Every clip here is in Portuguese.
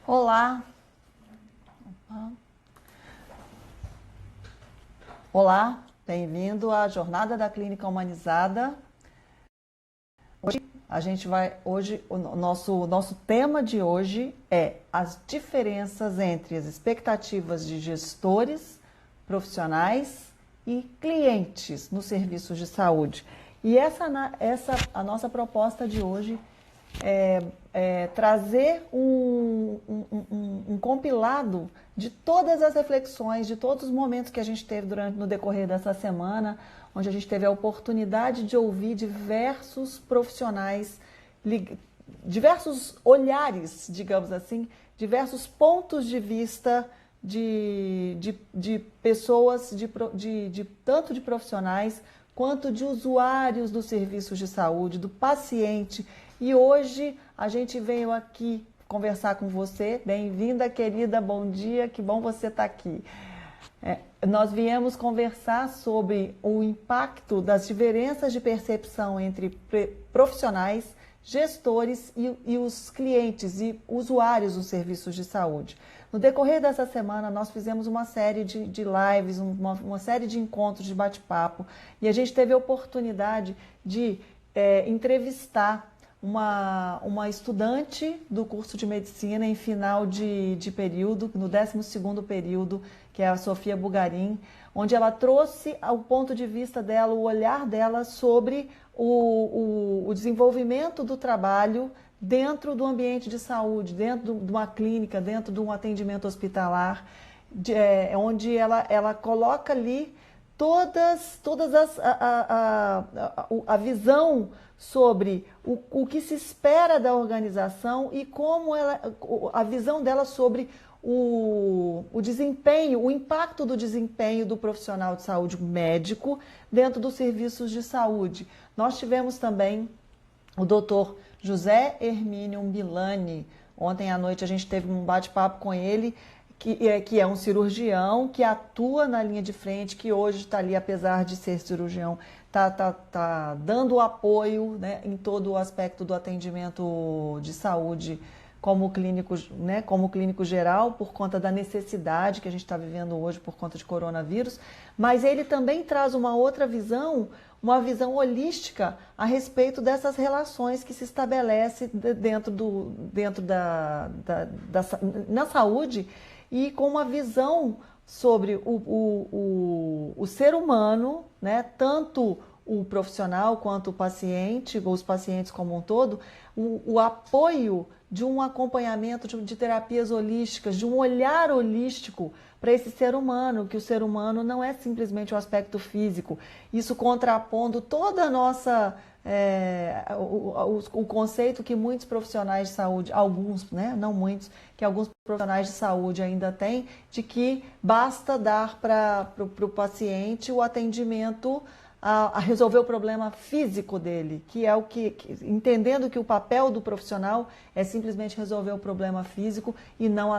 Olá, olá, bem-vindo à Jornada da Clínica Humanizada. Hoje o nosso tema de hoje é as diferenças entre as expectativas de gestores, profissionais e clientes nos serviços de saúde. E a nossa proposta de hoje é trazer um compilado de todas as reflexões, de todos os momentos que a gente teve no decorrer dessa semana, onde a gente teve a oportunidade de ouvir diversos profissionais, diversos olhares, digamos assim, diversos pontos de vista de pessoas, tanto de profissionais quanto de usuários dos serviços de saúde, do paciente. E hoje a gente veio aqui conversar com você. Bem-vinda, querida, bom dia, que bom você estar aqui. Nós viemos conversar sobre o impacto das diferenças de percepção entre profissionais, gestores e os clientes e usuários dos serviços de saúde. No decorrer dessa semana, nós fizemos uma série de lives, uma série de encontros de bate-papo, e a gente teve a oportunidade de entrevistar uma estudante do curso de medicina em final de período, no 12º período, que é a Sofia Bugarin, onde ela trouxe o ponto de vista dela, o olhar dela sobre o desenvolvimento do trabalho dentro do ambiente de saúde, dentro de uma clínica, dentro de um atendimento hospitalar, onde ela coloca ali todas a visão sobre o que se espera da organização e como a visão dela sobre o desempenho, o impacto do desempenho do profissional de saúde médico dentro dos serviços de saúde. Nós tivemos também o doutor José Hermínio Milani. Ontem à noite a gente teve um bate-papo com ele, que é um cirurgião, que atua na linha de frente, que hoje está ali, apesar de ser cirurgião, está dando apoio, né, em todo o aspecto do atendimento de saúde como clínico, né, como clínico geral, por conta da necessidade que a gente está vivendo hoje por conta de coronavírus, mas ele também traz uma outra visão, uma visão holística a respeito dessas relações que se estabelecem na saúde, e com uma visão sobre o ser humano, né, tanto o profissional quanto o paciente, ou os pacientes como um todo, o apoio de um acompanhamento de terapias holísticas, de um olhar holístico para esse ser humano, que o ser humano não é simplesmente o aspecto físico. Isso contrapondo toda a nossa... o conceito que muitos profissionais de saúde, alguns, né, não muitos, que alguns profissionais de saúde ainda têm, de que basta dar para o paciente o atendimento a resolver o problema físico dele, que é entendendo que o papel do profissional é simplesmente resolver o problema físico e não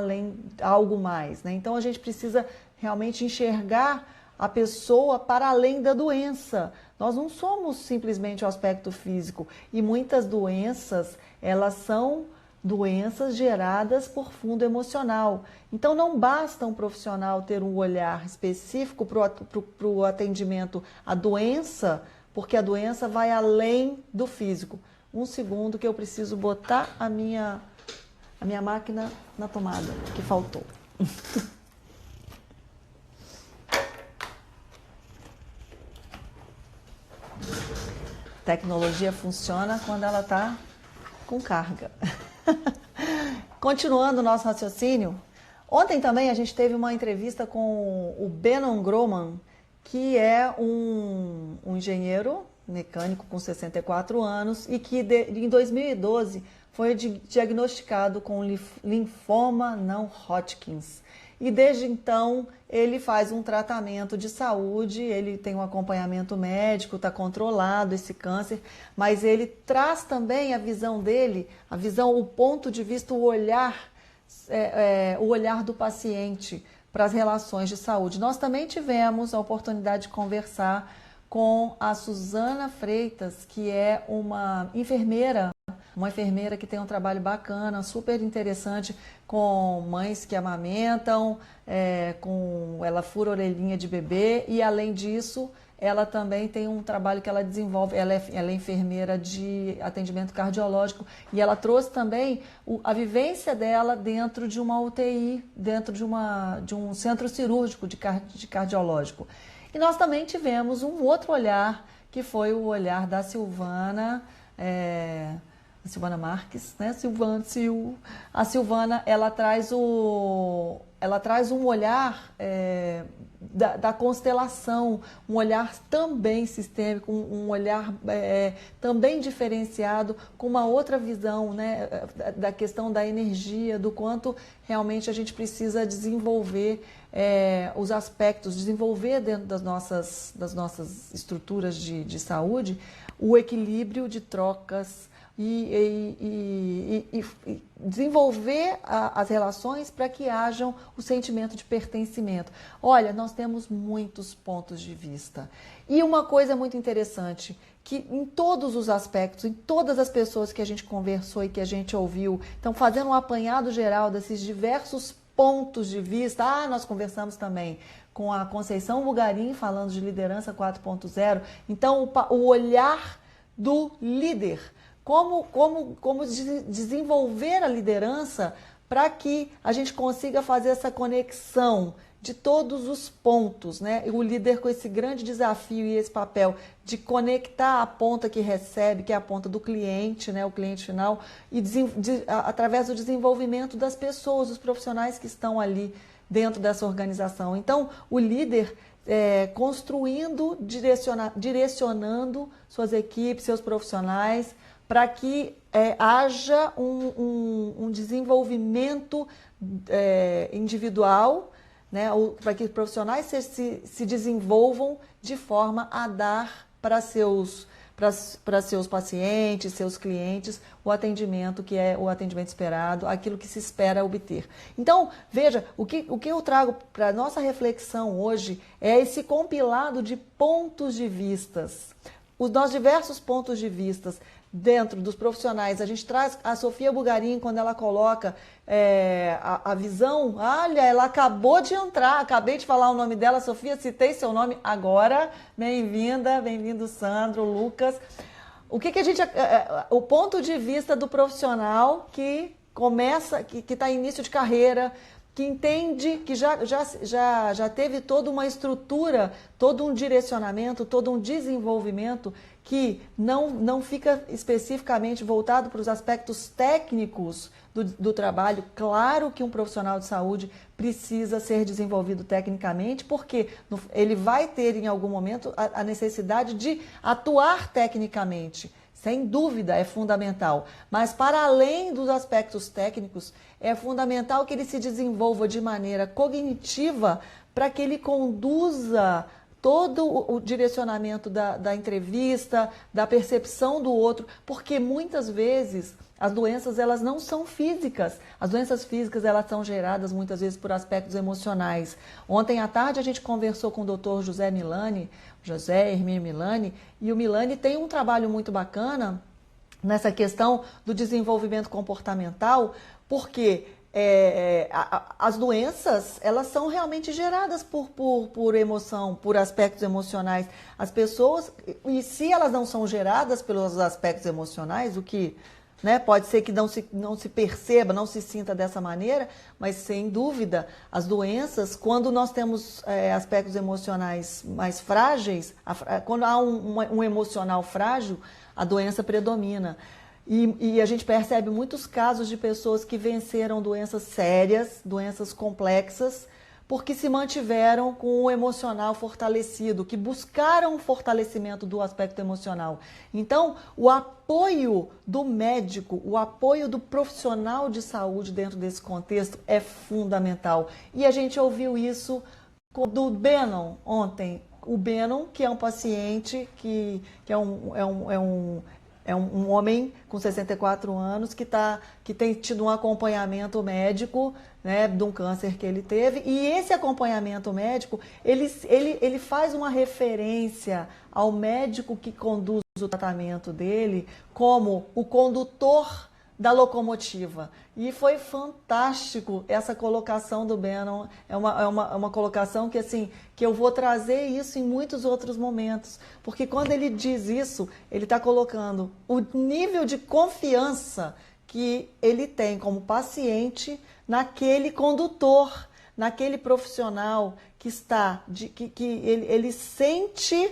algo mais, né? Então a gente precisa realmente enxergar a pessoa para além da doença. Nós não somos simplesmente o aspecto físico, e muitas doenças, elas são doenças geradas por fundo emocional. Então não basta um profissional ter um olhar específico para o atendimento à doença, porque a doença vai além do físico. Um segundo que eu preciso botar a minha máquina na tomada, que faltou. Tecnologia funciona quando ela está com carga. Continuando o nosso raciocínio, ontem também a gente teve uma entrevista com o Benon Grohmann, que é um engenheiro mecânico com 64 anos e que em 2012 foi diagnosticado com linfoma não Hodgkins. E desde então ele faz um tratamento de saúde, ele tem um acompanhamento médico, está controlado esse câncer, mas ele traz também a visão dele, o ponto de vista, o olhar do paciente para as relações de saúde. Nós também tivemos a oportunidade de conversar com a Suzana Freitas, que é uma enfermeira uma enfermeira que tem um trabalho bacana, super interessante, com mães que amamentam, ela fura a orelhinha de bebê e, além disso, ela também tem um trabalho que ela desenvolve, ela é enfermeira de atendimento cardiológico e ela trouxe também a vivência dela dentro de uma UTI, dentro de um centro cirúrgico de cardiológico. E nós também tivemos um outro olhar, que foi o olhar da Silvana, Silvana Marques, né? A Silvana, ela traz um olhar da constelação, um olhar também sistêmico, um olhar também diferenciado, com uma outra visão, né? Da questão da energia, do quanto realmente a gente precisa desenvolver os aspectos, desenvolver dentro das nossas estruturas de saúde o equilíbrio de trocas, e desenvolver as relações para que hajam o sentimento de pertencimento. Olha, nós temos muitos pontos de vista. E uma coisa muito interessante, que em todos os aspectos, em todas as pessoas que a gente conversou e que a gente ouviu, estão fazendo um apanhado geral desses diversos pontos de vista. Nós conversamos também com a Conceição Bugarim, falando de liderança 4.0. Então, o olhar do líder. Como desenvolver a liderança para que a gente consiga fazer essa conexão de todos os pontos, né? O líder com esse grande desafio e esse papel de conectar a ponta que recebe, que é a ponta do cliente, né? O cliente final, e através do desenvolvimento das pessoas, dos profissionais que estão ali dentro dessa organização. Então, o líder construindo, direcionando suas equipes, seus profissionais, para que haja um desenvolvimento individual, né, para que os profissionais se desenvolvam de forma a dar para seus pacientes, seus clientes, o atendimento que é o atendimento esperado, aquilo que se espera obter. Então, veja, o que eu trago para a nossa reflexão hoje é esse compilado de pontos de vistas, os nossos diversos pontos de vistas dentro dos profissionais. A gente traz a Sofia Bugarim, quando ela coloca a visão. Olha, ela acabou de entrar, acabei de falar o nome dela. Sofia, citei seu nome agora. Bem-vinda, bem-vindo, Sandro, Lucas. O que a gente... o ponto de vista do profissional que começa, que está em início de carreira, que entende, que já teve toda uma estrutura, todo um direcionamento, todo um desenvolvimento que não fica especificamente voltado para os aspectos técnicos do trabalho. Claro que um profissional de saúde precisa ser desenvolvido tecnicamente, porque ele vai ter em algum momento a necessidade de atuar tecnicamente. Sem dúvida, é fundamental. Mas, para além dos aspectos técnicos, é fundamental que ele se desenvolva de maneira cognitiva para que ele conduza todo o direcionamento da entrevista, da percepção do outro, porque muitas vezes as doenças elas não são físicas. As doenças físicas elas são geradas muitas vezes por aspectos emocionais. Ontem à tarde a gente conversou com o Dr. José Hermínio Milani, e o Milani tem um trabalho muito bacana nessa questão do desenvolvimento comportamental, porque as doenças elas são realmente geradas por emoção, por aspectos emocionais. As pessoas, e se elas não são geradas pelos aspectos emocionais, o que pode ser que não se perceba, não se sinta dessa maneira, mas sem dúvida, as doenças, quando nós temos aspectos emocionais mais frágeis, quando há um emocional frágil, a doença predomina. E a gente percebe muitos casos de pessoas que venceram doenças sérias, doenças complexas, porque se mantiveram com o emocional fortalecido, que buscaram o fortalecimento do aspecto emocional. Então, o apoio do médico, o apoio do profissional de saúde dentro desse contexto é fundamental. E a gente ouviu isso do Bannon ontem. O Bannon, que é um paciente, que é um homem com 64 anos que tem tido um acompanhamento médico, né, de um câncer que ele teve. E esse acompanhamento médico, ele faz uma referência ao médico que conduz o tratamento dele como o condutor da locomotiva. E foi fantástico essa colocação do Bannon. É uma colocação que, assim, que eu vou trazer isso em muitos outros momentos. Porque quando ele diz isso, ele está colocando o nível de confiança que ele tem como paciente naquele condutor, naquele profissional que está, que ele sente,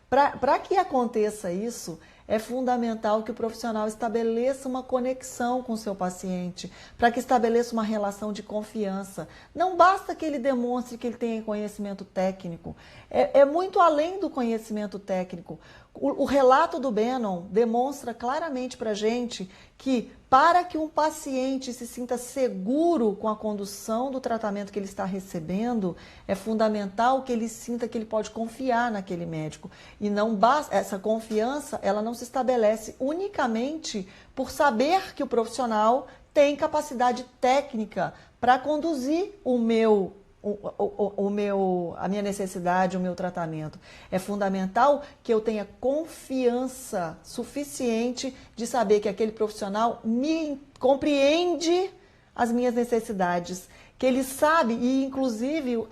para que aconteça isso, é fundamental que o profissional estabeleça uma conexão com o seu paciente, para que estabeleça uma relação de confiança. Não basta que ele demonstre que ele tenha conhecimento técnico, é muito além do conhecimento técnico. O relato do Bannon demonstra claramente para a gente que, para que um paciente se sinta seguro com a condução do tratamento que ele está recebendo, é fundamental que ele sinta que ele pode confiar naquele médico. E não basta, essa confiança, ela não se estabelece unicamente por saber que o profissional tem capacidade técnica para conduzir a minha necessidade, o meu tratamento. É fundamental que eu tenha confiança suficiente de saber que aquele profissional me compreende as minhas necessidades, que ele sabe, e inclusive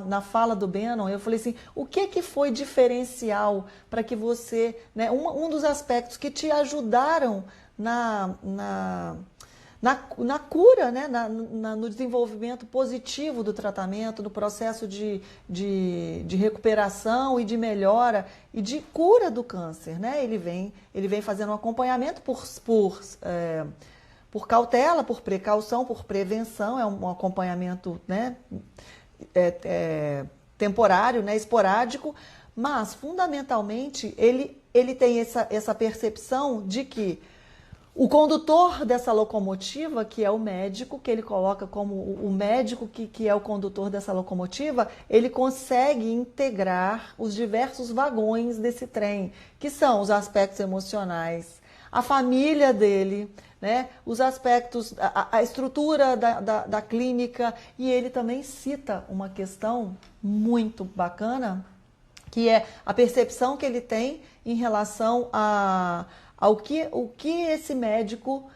na fala do Bannon, eu falei assim, o que foi diferencial para que você, né, um dos aspectos que te ajudaram na cura, né? No desenvolvimento positivo do tratamento, no processo de recuperação e de melhora e de cura do câncer, né? Ele vem fazendo um acompanhamento por cautela, por precaução, por prevenção, é um acompanhamento, né? Temporário, né? Esporádico, mas fundamentalmente ele tem essa percepção de que o condutor dessa locomotiva, que é o médico, que ele coloca como o médico que é o condutor dessa locomotiva, ele consegue integrar os diversos vagões desse trem, que são os aspectos emocionais, a família dele, né, os aspectos, a estrutura da clínica, e ele também cita uma questão muito bacana, que é a percepção que ele tem em relação o que esse médico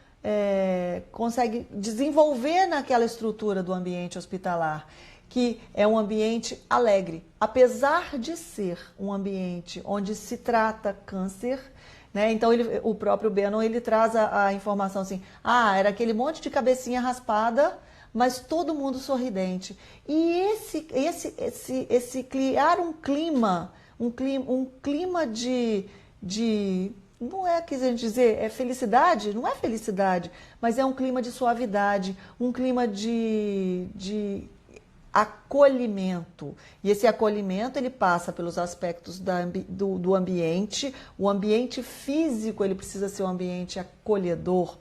consegue desenvolver naquela estrutura do ambiente hospitalar, que é um ambiente alegre. Apesar de ser um ambiente onde se trata câncer, né? Então o próprio Bannon ele traz a informação assim, era aquele monte de cabecinha raspada, mas todo mundo sorridente. E esse criar um clima de não é que a gente dizer, é felicidade? Não é felicidade, mas é um clima de suavidade, um clima de acolhimento. E esse acolhimento ele passa pelos aspectos do ambiente. O ambiente físico ele precisa ser um ambiente acolhedor.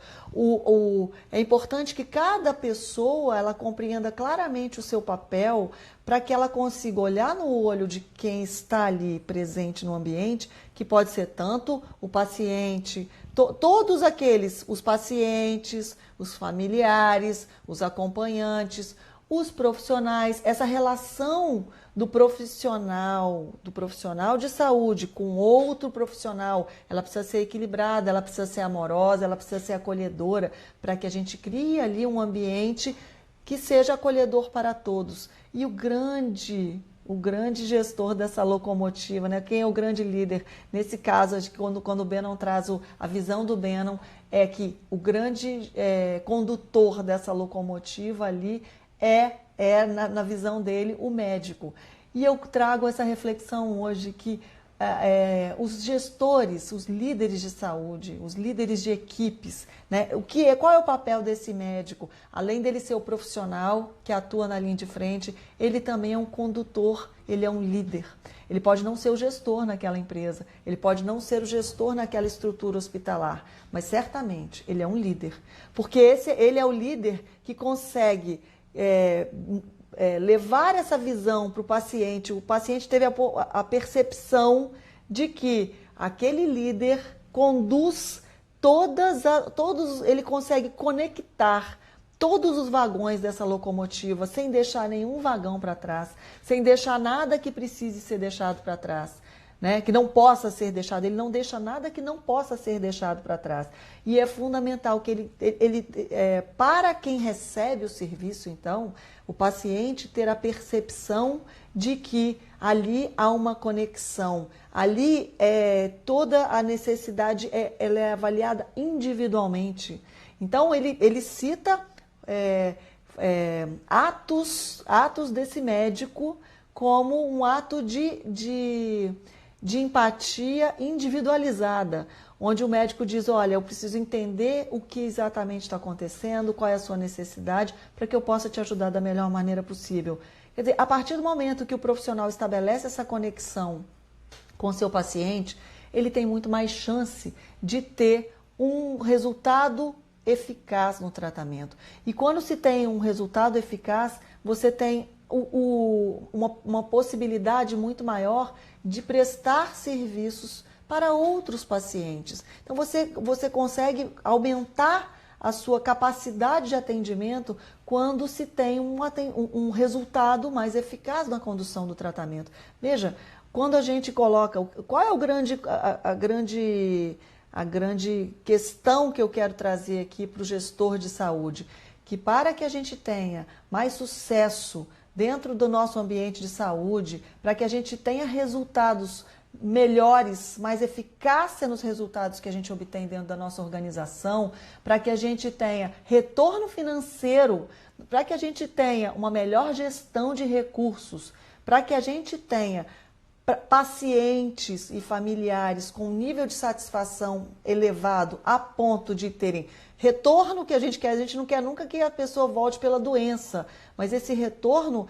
É importante que cada pessoa ela compreenda claramente o seu papel para que ela consiga olhar no olho de quem está ali presente no ambiente, que pode ser tanto o paciente, todos aqueles, os pacientes, os familiares, os acompanhantes, os profissionais, essa relação do profissional de saúde com outro profissional, ela precisa ser equilibrada, ela precisa ser amorosa, ela precisa ser acolhedora, para que a gente crie ali um ambiente que seja acolhedor para todos. E o grande gestor dessa locomotiva, né? Quem é o grande líder? Nesse caso, quando o Bannon traz a visão do Bannon, é que o grande condutor dessa locomotiva ali na visão dele, o médico. E eu trago essa reflexão hoje que os gestores, os líderes de saúde, os líderes de equipes, né? Qual é o papel desse médico? Além dele ser o profissional que atua na linha de frente, ele também é um condutor, ele é um líder. Ele pode não ser o gestor naquela empresa, ele pode não ser o gestor naquela estrutura hospitalar, mas certamente ele é um líder. Porque ele é o líder que consegue levar essa visão para o paciente teve a percepção de que aquele líder conduz ele consegue conectar todos os vagões dessa locomotiva, sem deixar nenhum vagão para trás, sem deixar nada que precise ser deixado para trás. né, que não possa ser deixado. Ele não deixa nada que não possa ser deixado para trás. E é fundamental que para quem recebe o serviço, então, o paciente ter a percepção de que ali há uma conexão, ali toda a necessidade ela é avaliada individualmente. Então, ele cita atos desse médico como um ato de empatia individualizada, onde o médico diz, olha, eu preciso entender o que exatamente está acontecendo, qual é a sua necessidade, para que eu possa te ajudar da melhor maneira possível. Quer dizer, a partir do momento que o profissional estabelece essa conexão com o seu paciente, ele tem muito mais chance de ter um resultado eficaz no tratamento. E quando se tem um resultado eficaz, você tem uma possibilidade muito maior de prestar serviços para outros pacientes. Então, você consegue aumentar a sua capacidade de atendimento quando se tem um resultado mais eficaz na condução do tratamento. Veja, quando a gente coloca... Qual é a grande questão que eu quero trazer aqui para o gestor de saúde? Que para que a gente tenha mais sucesso dentro do nosso ambiente de saúde, para que a gente tenha resultados melhores, mais eficácia nos resultados que a gente obtém dentro da nossa organização, para que a gente tenha retorno financeiro, para que a gente tenha uma melhor gestão de recursos, para que a gente tenha pacientes e familiares com um nível de satisfação elevado a ponto de terem retorno que a gente não quer nunca que a pessoa volte pela doença, mas esse retorno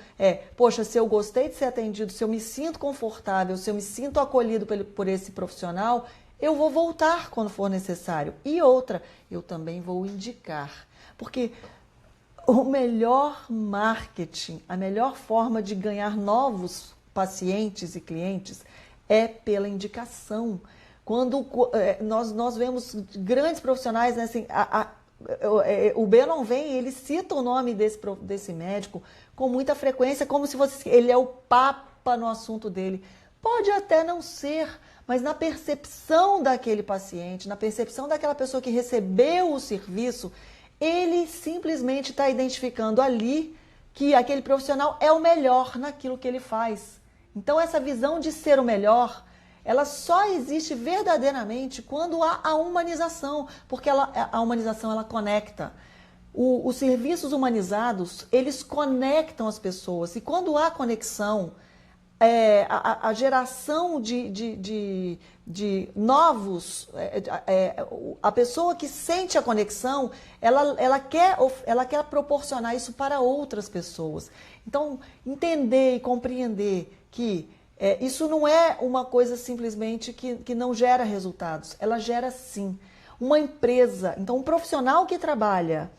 poxa, se eu gostei de ser atendido, se eu me sinto confortável, se eu me sinto acolhido por esse profissional, eu vou voltar quando for necessário. E outra, eu também vou indicar, porque o melhor marketing, a melhor forma de ganhar novos pacientes e clientes é pela indicação. Quando nós vemos grandes profissionais, né, assim, o Bannon vem, ele cita o nome desse médico com muita frequência, como se ele é o papa no assunto dele. Pode até não ser, mas na percepção daquele paciente, na percepção daquela pessoa que recebeu o serviço, ele simplesmente está identificando ali que aquele profissional é o melhor naquilo que ele faz. Então, essa visão de ser o melhor, ela só existe verdadeiramente quando há a humanização, porque a humanização ela conecta. Os serviços humanizados, eles conectam as pessoas, e quando há conexão, a geração de novos, a pessoa que sente a conexão, ela quer proporcionar isso para outras pessoas. Então, entender e compreender que isso não é uma coisa simplesmente que não gera resultados, ela gera sim. Uma empresa, então um profissional que trabalha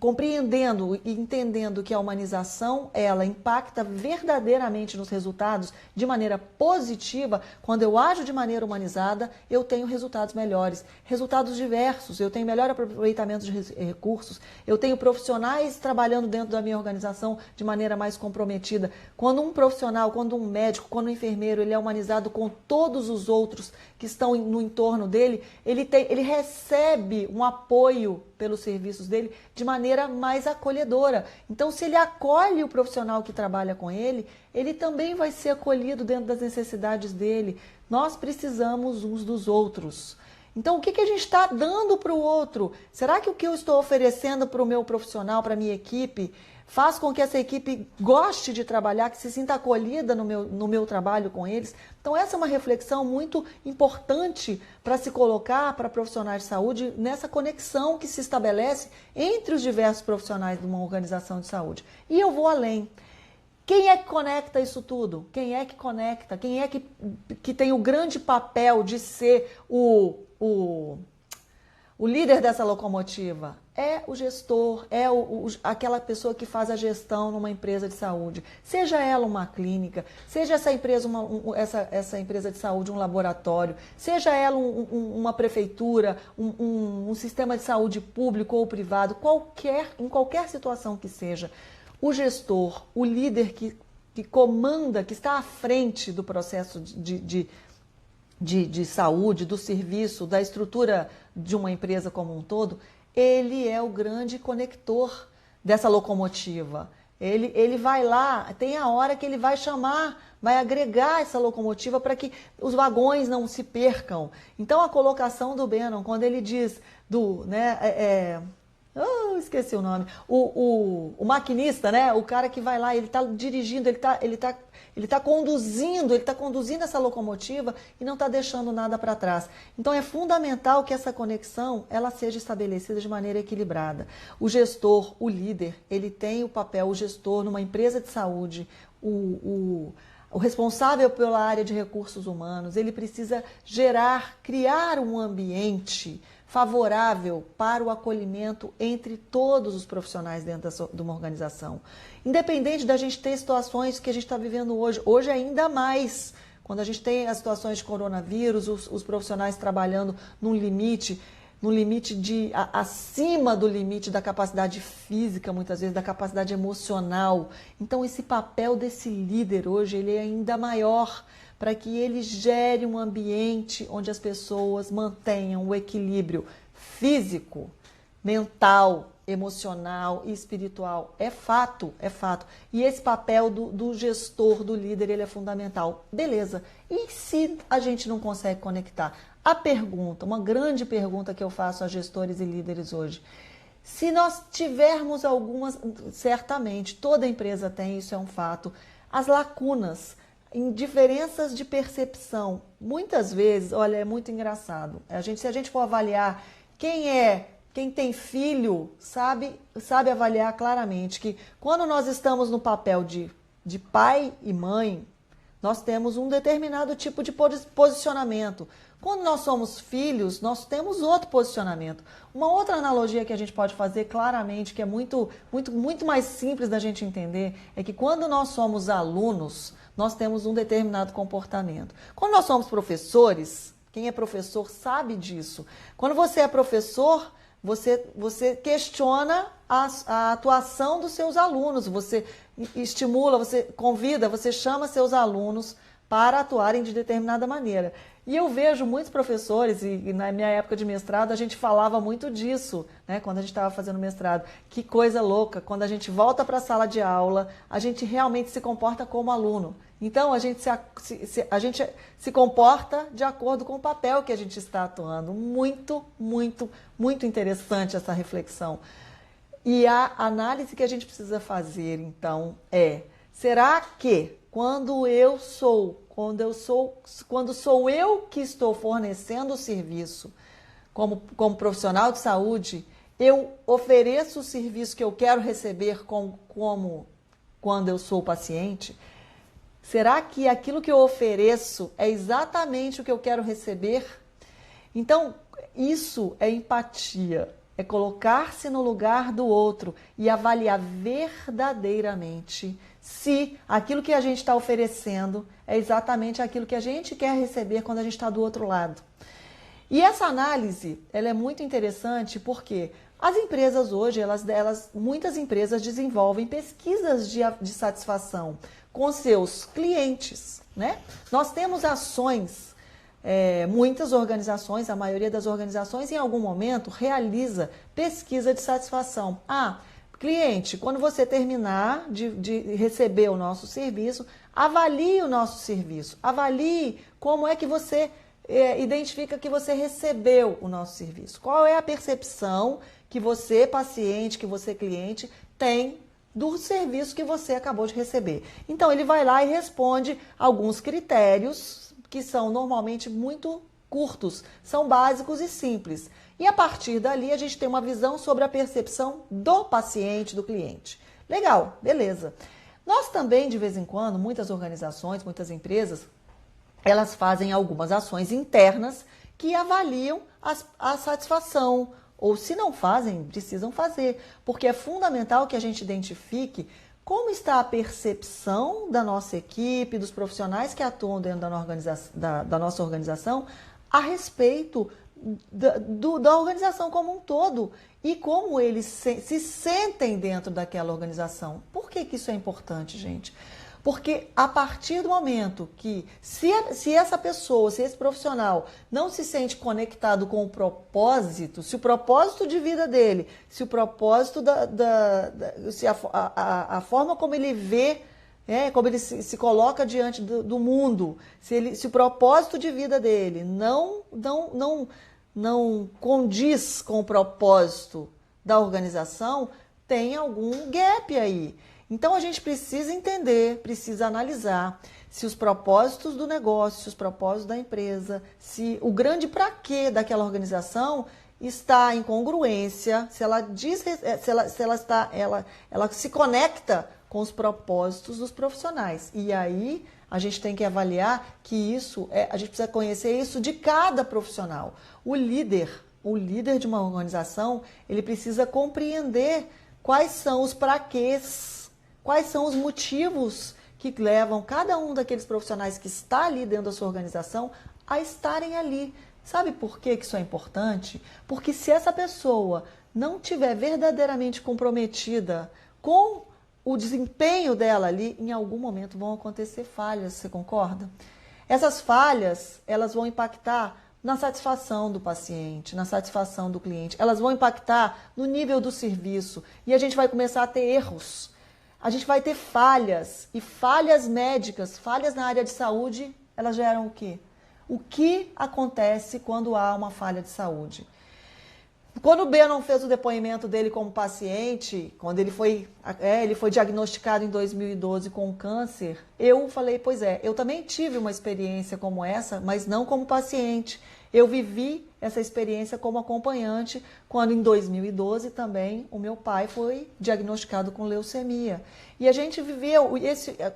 compreendendo e entendendo que a humanização, ela impacta verdadeiramente nos resultados de maneira positiva, quando eu ajo de maneira humanizada, eu tenho resultados melhores, resultados diversos, eu tenho melhor aproveitamento de recursos, eu tenho profissionais trabalhando dentro da minha organização de maneira mais comprometida. Quando um profissional, quando um médico, quando um enfermeiro, ele é humanizado com todos os outros que estão no entorno dele, ele recebe um apoio pelos serviços dele de maneira mais acolhedora. Então, se ele acolhe o profissional que trabalha com ele, ele também vai ser acolhido dentro das necessidades dele. Nós precisamos uns dos outros. Então, o que a gente está dando para o outro? Será que o que eu estou oferecendo para o meu profissional, para a minha equipe, faz com que essa equipe goste de trabalhar, que se sinta acolhida no meu trabalho com eles? Então, essa é uma reflexão muito importante para se colocar para profissionais de saúde nessa conexão que se estabelece entre os diversos profissionais de uma organização de saúde. E eu vou além. Quem é que conecta isso tudo? Quem é que conecta? Quem é que tem o grande papel de ser o líder dessa locomotiva? É o gestor, aquela pessoa que faz a gestão numa empresa de saúde. Seja ela uma clínica, seja essa empresa essa empresa de saúde um laboratório, seja ela uma prefeitura, um sistema de saúde público ou privado, em qualquer situação que seja. O gestor, o líder que que comanda, que está à frente do processo de saúde, do serviço, da estrutura de uma empresa como um todo, ele é o grande conector dessa locomotiva. Ele vai lá, tem a hora que ele vai chamar, vai agregar essa locomotiva para que os vagões não se percam. Então, a colocação do Bannon, quando ele diz esqueci o nome, o maquinista, né? O cara que vai lá, ele está dirigindo, ele tá conduzindo essa locomotiva e não está deixando nada para trás. Então é fundamental que essa conexão ela seja estabelecida de maneira equilibrada. O gestor, o líder, ele tem o papel, o gestor numa empresa de saúde, o responsável pela área de recursos humanos, ele precisa criar um ambiente favorável para o acolhimento entre todos os profissionais dentro de uma organização. Independente da gente ter situações que a gente está vivendo hoje ainda mais, quando a gente tem as situações de coronavírus, os profissionais trabalhando num limite acima do limite da capacidade física, muitas vezes, da capacidade emocional. Então, esse papel desse líder hoje, ele é ainda maior, para que ele gere um ambiente onde as pessoas mantenham o equilíbrio físico, mental, emocional e espiritual. É fato, é fato. E esse papel do gestor, do líder, ele é fundamental. Beleza. E se a gente não consegue conectar? A pergunta, uma grande pergunta que eu faço a gestores e líderes hoje. Se nós tivermos algumas, certamente, toda empresa tem, isso é um fato, as lacunas, em diferenças de percepção. Muitas vezes, olha, é muito engraçado. Se a gente for avaliar quem tem filho, sabe avaliar claramente que quando nós estamos no papel de pai e mãe, nós temos um determinado tipo de posicionamento. Quando nós somos filhos, nós temos outro posicionamento. Uma outra analogia que a gente pode fazer claramente, que é muito mais simples da gente entender, é que quando nós somos alunos, nós temos um determinado comportamento. Quando nós somos professores, quem é professor sabe disso. Quando você é professor, você questiona a atuação dos seus alunos, você estimula, você convida, você chama seus alunos para atuarem de determinada maneira. E eu vejo muitos professores, e na minha época de mestrado a gente falava muito disso, né, quando a gente estava fazendo mestrado. Que coisa louca, quando a gente volta para a sala de aula, a gente realmente se comporta como aluno. Então, a gente se comporta de acordo com o papel que a gente está atuando. Muito, muito, muito interessante essa reflexão. E a análise que a gente precisa fazer, então, será que quando sou eu que estou fornecendo o serviço como profissional de saúde, eu ofereço o serviço que eu quero receber como quando eu sou paciente? Será que aquilo que eu ofereço é exatamente o que eu quero receber? Então, isso é empatia, é colocar-se no lugar do outro e avaliar verdadeiramente se aquilo que a gente está oferecendo é exatamente aquilo que a gente quer receber quando a gente está do outro lado. E essa análise, ela é muito interessante porque as empresas hoje, muitas empresas desenvolvem pesquisas de satisfação com seus clientes, né? Nós temos ações, muitas organizações, a maioria das organizações em algum momento realiza pesquisa de satisfação. Cliente, quando você terminar de receber o nosso serviço, avalie o nosso serviço, avalie como é que você identifica que você recebeu o nosso serviço. Qual é a percepção que você, paciente, que você, cliente, tem do serviço que você acabou de receber. Então, ele vai lá e responde alguns critérios que são normalmente muito curtos, são básicos e simples. E a partir dali, a gente tem uma visão sobre a percepção do paciente, do cliente. Legal, beleza. Nós também, de vez em quando, muitas organizações, muitas empresas, elas fazem algumas ações internas que avaliam a satisfação, ou se não fazem, precisam fazer, porque é fundamental que a gente identifique como está a percepção da nossa equipe, dos profissionais que atuam dentro da nossa organização, a respeito da organização como um todo e como eles se sentem dentro daquela organização. Por que isso é importante, gente? Porque a partir do momento que, se essa pessoa, se esse profissional não se sente conectado com o propósito, se o propósito de vida dele, se o propósito se a forma como ele vê, como ele se coloca diante do mundo, se o propósito de vida dele não condiz com o propósito da organização, tem algum gap aí. Então a gente precisa entender, precisa analisar se os propósitos do negócio, se os propósitos da empresa, se o grande para quê daquela organização está em congruência, se ela se conecta com os propósitos dos profissionais. E aí a gente tem que avaliar que a gente precisa conhecer isso de cada profissional. O líder de uma organização, ele precisa compreender quais são os praquês, quais são os motivos que levam cada um daqueles profissionais que está ali dentro da sua organização a estarem ali. Sabe por que isso é importante? Porque se essa pessoa não tiver verdadeiramente comprometida com o desempenho dela ali, em algum momento vão acontecer falhas, você concorda? Essas falhas, elas vão impactar na satisfação do paciente, na satisfação do cliente, elas vão impactar no nível do serviço e a gente vai começar a ter erros. A gente vai ter falhas, e falhas médicas, falhas na área de saúde, elas geram o quê? O que acontece quando há uma falha de saúde? Quando o Bannon fez o depoimento dele como paciente, quando ele foi diagnosticado em 2012 com câncer, eu falei, pois é, eu também tive uma experiência como essa, mas não como paciente. Eu vivi essa experiência como acompanhante, quando em 2012 também o meu pai foi diagnosticado com leucemia. E a gente viveu,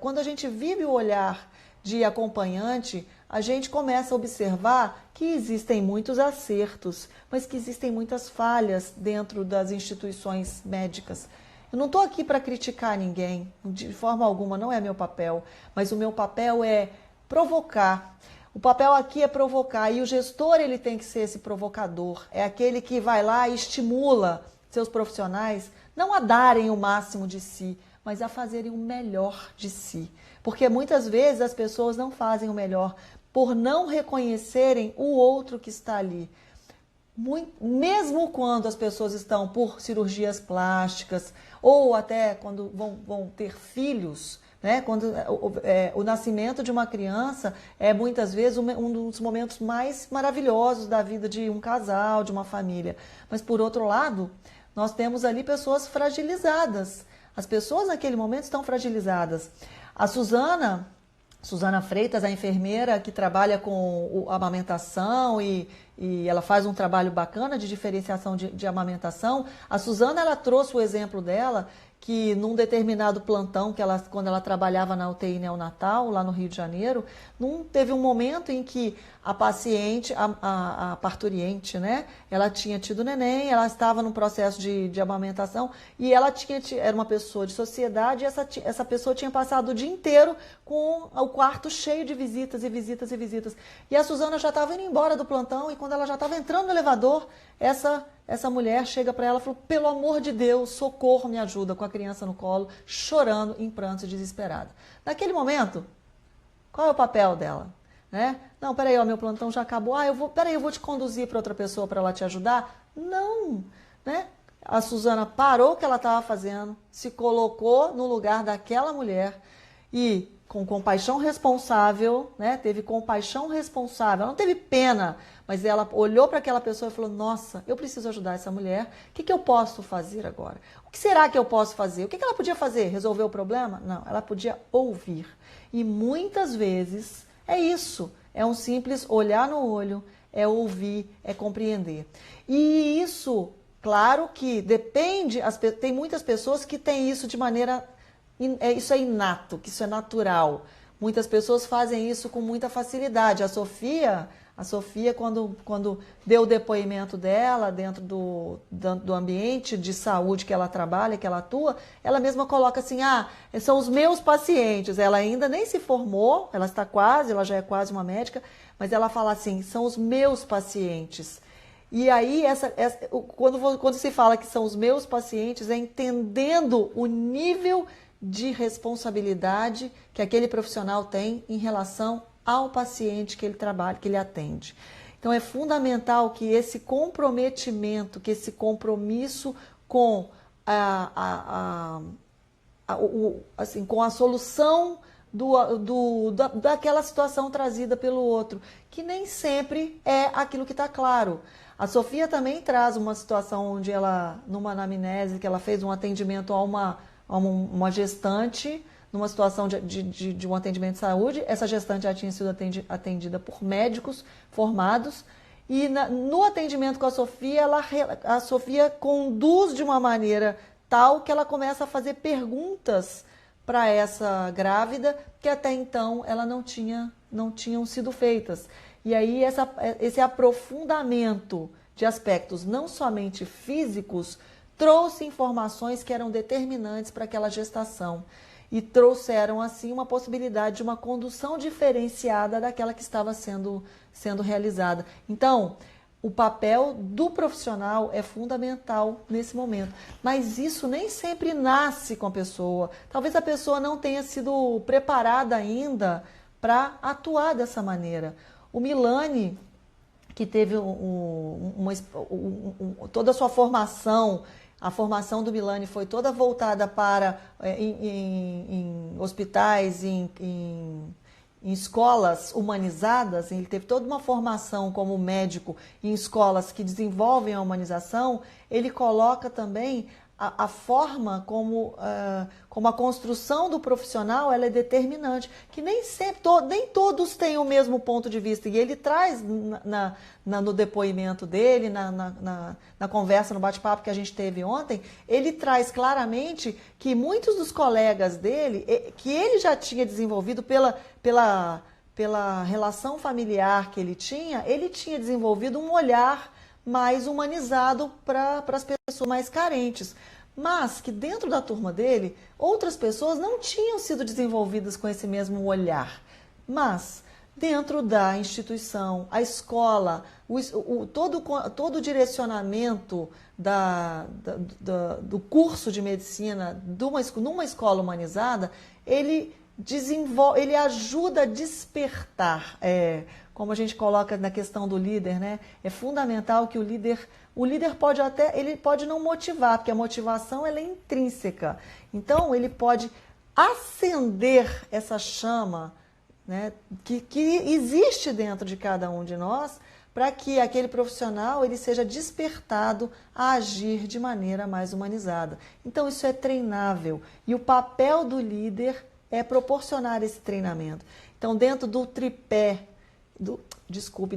quando a gente vive o olhar de acompanhante, a gente começa a observar que existem muitos acertos, mas que existem muitas falhas dentro das instituições médicas. Eu não estou aqui para criticar ninguém, de forma alguma, não é meu papel, mas o meu papel é provocar. O papel aqui é provocar, e o gestor ele tem que ser esse provocador, é aquele que vai lá e estimula seus profissionais não a darem o máximo de si, mas a fazerem o melhor de si. Porque muitas vezes as pessoas não fazem o melhor por não reconhecerem o outro que está ali. Mesmo quando as pessoas estão por cirurgias plásticas ou até quando vão ter filhos, né? Quando o nascimento de uma criança é muitas vezes um dos momentos mais maravilhosos da vida de um casal, de uma família. Mas por outro lado, nós temos ali pessoas fragilizadas. As pessoas naquele momento estão fragilizadas. A Suzana Freitas, a enfermeira que trabalha com a amamentação e ela faz um trabalho bacana de diferenciação de amamentação. A Suzana, ela trouxe o exemplo dela, que num determinado plantão, quando ela trabalhava na UTI neonatal, lá no Rio de Janeiro, teve um momento em que a paciente, a parturiente, né, ela tinha tido neném, ela estava num processo de amamentação e era uma pessoa de sociedade, e essa pessoa tinha passado o dia inteiro com o quarto cheio de visitas e visitas e visitas. E a Suzana já estava indo embora do plantão e quando ela já estava entrando no elevador, essa mulher chega para ela e falou, pelo amor de Deus, socorro, me ajuda, com a criança no colo, chorando, em prantos, desesperada. Naquele momento, qual é o papel dela? Né? Não, peraí, meu plantão já acabou, eu vou te conduzir para outra pessoa para ela te ajudar? Não, né? A Suzana parou o que ela estava fazendo, se colocou no lugar daquela mulher e com compaixão responsável, né? Teve compaixão responsável, ela não teve pena, mas ela olhou para aquela pessoa e falou, nossa, eu preciso ajudar essa mulher, o que eu posso fazer agora? O que será que eu posso fazer? O que ela podia fazer? Resolver o problema? Não, ela podia ouvir. E muitas vezes é isso, é um simples olhar no olho, é ouvir, é compreender. E isso, claro que depende, tem muitas pessoas que têm isso de maneira, isso é inato, que isso é natural. Muitas pessoas fazem isso com muita facilidade. A Sofia, quando deu o depoimento dela dentro do ambiente de saúde que ela trabalha, que ela atua, ela mesma coloca assim, são os meus pacientes. Ela ainda nem se formou, ela já é quase uma médica, mas ela fala assim, são os meus pacientes. E aí, quando se fala que são os meus pacientes, é entendendo o nível de responsabilidade que aquele profissional tem em relação ao paciente que ele trabalha, que ele atende. Então é fundamental que esse comprometimento, que esse compromisso com assim, com a solução daquela situação trazida pelo outro, que nem sempre é aquilo que está claro. A Sofia também traz uma situação onde ela, numa anamnese, que ela fez um atendimento a uma gestante, numa situação de um atendimento de saúde. Essa gestante já tinha sido atendida por médicos formados, e no atendimento com a Sofia conduz de uma maneira tal que ela começa a fazer perguntas para essa grávida que até então ela não tinham sido feitas. E aí esse aprofundamento de aspectos não somente físicos trouxe informações que eram determinantes para aquela gestação e trouxeram assim uma possibilidade de uma condução diferenciada daquela que estava sendo realizada. Então, o papel do profissional é fundamental nesse momento, mas isso nem sempre nasce com a pessoa. Talvez a pessoa não tenha sido preparada ainda para atuar dessa maneira. O Milani, que teve toda a sua formação, a formação do Milani foi toda voltada para em hospitais, em escolas humanizadas. Ele teve toda uma formação como médico em escolas que desenvolvem a humanização. Ele coloca também a forma como a construção do profissional ela é determinante, que nem todos têm o mesmo ponto de vista, e ele traz no depoimento dele, na conversa, no bate-papo que a gente teve ontem, ele traz claramente que muitos dos colegas dele, que ele já tinha desenvolvido pela relação familiar que ele tinha desenvolvido um olhar mais humanizado para as pessoas mais carentes. Mas que dentro da turma dele, outras pessoas não tinham sido desenvolvidas com esse mesmo olhar. Mas dentro da instituição, a escola, todo o direcionamento do curso de medicina numa escola humanizada, ele ajuda a despertar, como a gente coloca na questão do líder, né? É fundamental que o líder pode não motivar, porque a motivação ela é intrínseca. Então ele pode acender essa chama, né, que existe dentro de cada um de nós, para que aquele profissional ele seja despertado a agir de maneira mais humanizada. Então isso é treinável, e o papel do líder é proporcionar esse treinamento. Então, dentro do tripé,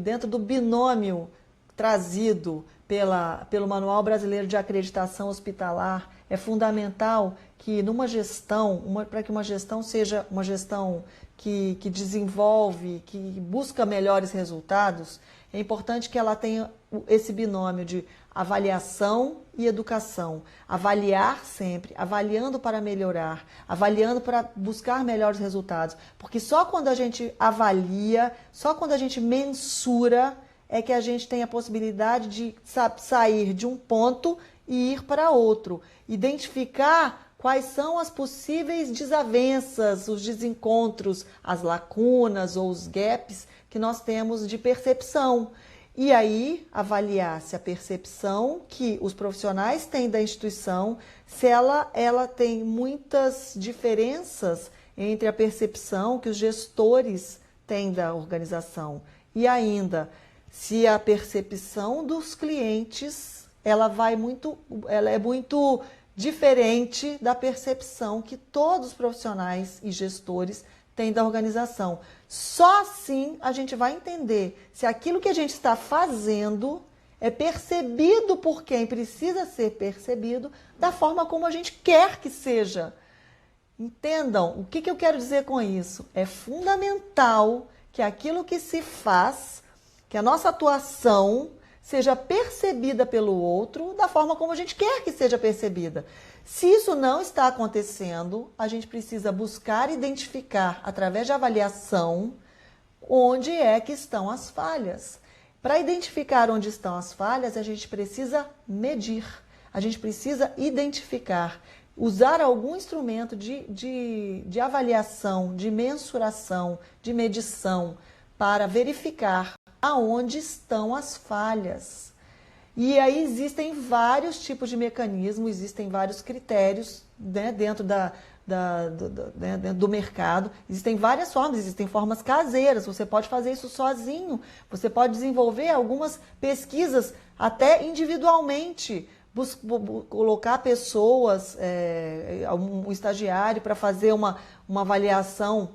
dentro do binômio trazido pelo Manual Brasileiro de Acreditação Hospitalar, é fundamental que numa gestão, para que uma gestão seja uma gestão que desenvolve, que busca melhores resultados, é importante que ela tenha esse binômio de avaliação e educação. Avaliar sempre, avaliando para melhorar, avaliando para buscar melhores resultados. Porque só quando a gente avalia, só quando a gente mensura, é que a gente tem a possibilidade de sair de um ponto e ir para outro. Identificar quais são as possíveis desavenças, os desencontros, as lacunas ou os gaps que nós temos de percepção. E aí, avaliar se a percepção que os profissionais têm da instituição, se ela tem muitas diferenças entre a percepção que os gestores têm da organização. E ainda, se a percepção dos clientes, ela é muito diferente da percepção que todos os profissionais e gestores têm da organização. Só assim a gente vai entender se aquilo que a gente está fazendo é percebido por quem precisa ser percebido da forma como a gente quer que seja. Entendam o que eu quero dizer com isso? É fundamental que aquilo que se faz, que a nossa atuação seja percebida pelo outro da forma como a gente quer que seja percebida. Se isso não está acontecendo, a gente precisa buscar identificar, através de avaliação, onde é que estão as falhas. Para identificar onde estão as falhas, a gente precisa medir, a gente precisa identificar. usar algum instrumento de avaliação, de mensuração, de medição, para verificar aonde estão as falhas. E aí existem vários tipos de mecanismos, existem vários critérios, né, dentro do mercado. Existem várias formas, existem formas caseiras, você pode fazer isso sozinho, você pode desenvolver algumas pesquisas até individualmente, colocar pessoas, um estagiário para fazer uma avaliação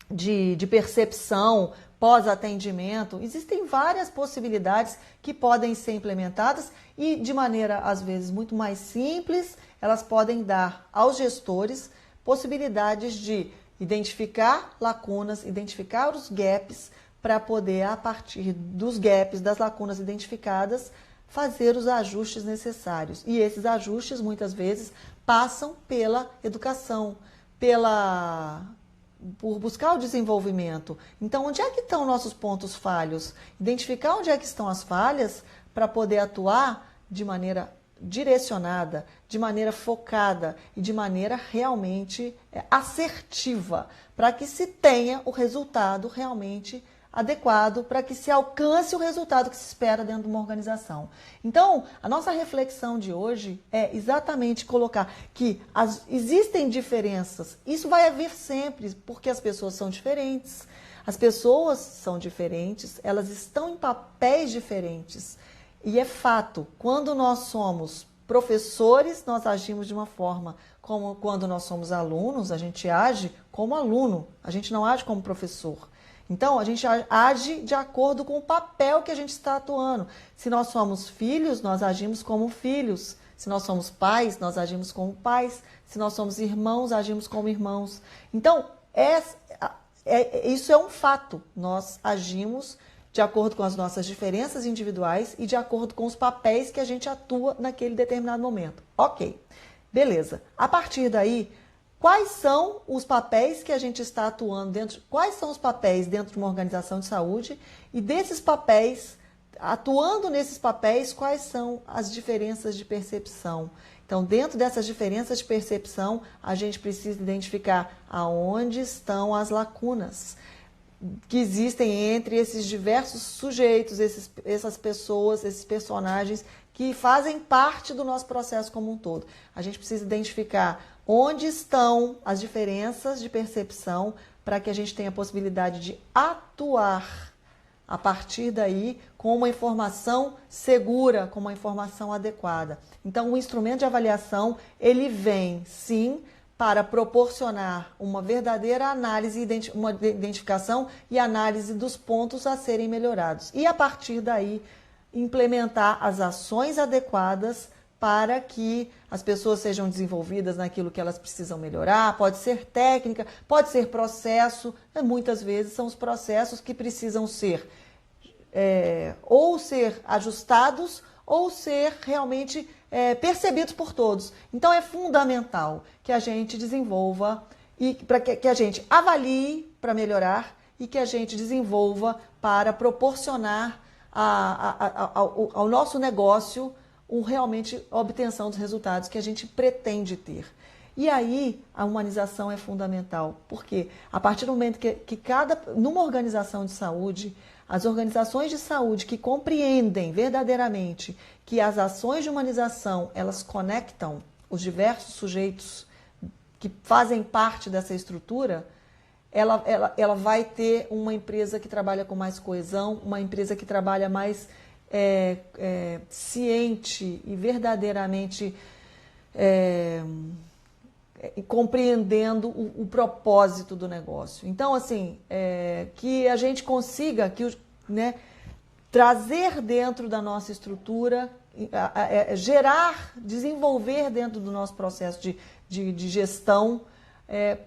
de percepção pós-atendimento. Existem várias possibilidades que podem ser implementadas e de maneira, às vezes, muito mais simples, elas podem dar aos gestores possibilidades de identificar lacunas, identificar os gaps, para poder, a partir dos gaps, das lacunas identificadas, fazer os ajustes necessários. E esses ajustes, muitas vezes, passam pela educação, por buscar o desenvolvimento. Então, onde é que estão nossos pontos falhos? Identificar onde é que estão as falhas para poder atuar de maneira direcionada, de maneira focada e de maneira realmente assertiva, para que se tenha o resultado realmente adequado, para que se alcance o resultado que se espera dentro de uma organização. Então, a nossa reflexão de hoje é exatamente colocar que existem diferenças. Isso vai haver sempre, porque as pessoas são diferentes. As pessoas são diferentes, elas estão em papéis diferentes. E é fato, quando nós somos professores, nós agimos de uma forma, como quando nós somos alunos, a gente age como aluno, a gente não age como professor. Então, a gente age de acordo com o papel que a gente está atuando. Se nós somos filhos, nós agimos como filhos. Se nós somos pais, nós agimos como pais. Se nós somos irmãos, agimos como irmãos. Então, isso é um fato. Nós agimos de acordo com as nossas diferenças individuais e de acordo com os papéis que a gente atua naquele determinado momento. Ok, beleza. A partir daí, quais são os papéis que a gente está atuando dentro? Quais são os papéis dentro de uma organização de saúde? E desses papéis, atuando nesses papéis, quais são as diferenças de percepção? Então, dentro dessas diferenças de percepção, a gente precisa identificar aonde estão as lacunas que existem entre esses diversos sujeitos, essas pessoas, esses personagens que fazem parte do nosso processo como um todo. A gente precisa identificar onde estão as diferenças de percepção para que a gente tenha a possibilidade de atuar a partir daí com uma informação segura, com uma informação adequada. Então, o instrumento de avaliação, ele vem, sim, para proporcionar uma verdadeira análise, uma identificação e análise dos pontos a serem melhorados. E, a partir daí, implementar as ações adequadas para que as pessoas sejam desenvolvidas naquilo que elas precisam melhorar. Pode ser técnica, pode ser processo. Muitas vezes são os processos que precisam ser ou ser ajustados ou ser realmente percebidos por todos. Então, é fundamental que a gente desenvolva e para que a gente avalie para melhorar e que a gente desenvolva para proporcionar ao nosso negócio realmente a obtenção dos resultados que a gente pretende ter. E aí, a humanização é fundamental, porque a partir do momento que numa organização de saúde, as organizações de saúde que compreendem verdadeiramente que as ações de humanização, elas conectam os diversos sujeitos que fazem parte dessa estrutura, ela vai ter uma empresa que trabalha com mais coesão, uma empresa que trabalha mais ciente e verdadeiramente compreendendo o propósito do negócio. Então, assim, que a gente consiga trazer dentro da nossa estrutura, gerar, desenvolver dentro do nosso processo de gestão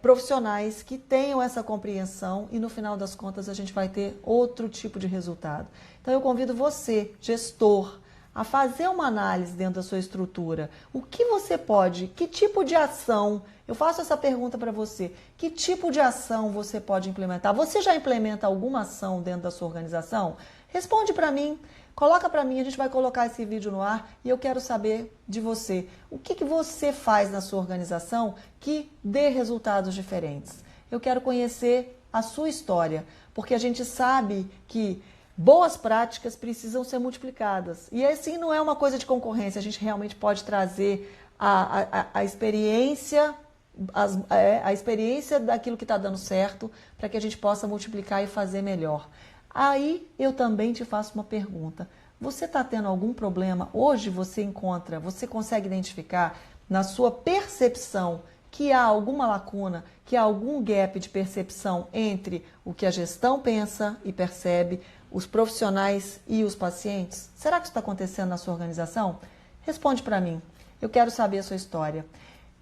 profissionais que tenham essa compreensão e, no final das contas, a gente vai ter outro tipo de resultado. Então, eu convido você, gestor, a fazer uma análise dentro da sua estrutura. O que você pode, que tipo de ação, eu faço essa pergunta para você, que tipo de ação você pode implementar? Você já implementa alguma ação dentro da sua organização? Responde para mim, Coloca para mim, a gente vai colocar esse vídeo no ar e eu quero saber de você. O que você faz na sua organização que dê resultados diferentes? Eu quero conhecer a sua história, porque a gente sabe que boas práticas precisam ser multiplicadas. E assim não é uma coisa de concorrência, a gente realmente pode trazer a experiência, a experiência daquilo que está dando certo para que a gente possa multiplicar e fazer melhor. Aí eu também te faço uma pergunta. Você está tendo algum problema? Hoje você consegue identificar na sua percepção que há alguma lacuna, que há algum gap de percepção entre o que a gestão pensa e percebe, os profissionais e os pacientes? Será que isso está acontecendo na sua organização? Responde para mim. Eu quero saber a sua história.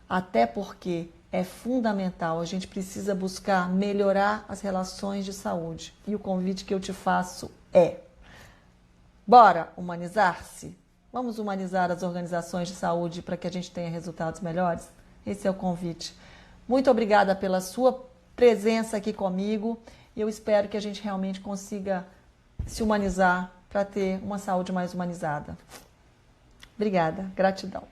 Até porque é fundamental, a gente precisa buscar melhorar as relações de saúde. E o convite que eu te faço é: bora humanizar-se? Vamos humanizar as organizações de saúde para que a gente tenha resultados melhores? Esse é o convite. Muito obrigada pela sua presença aqui comigo e eu espero que a gente realmente consiga se humanizar para ter uma saúde mais humanizada. Obrigada, gratidão.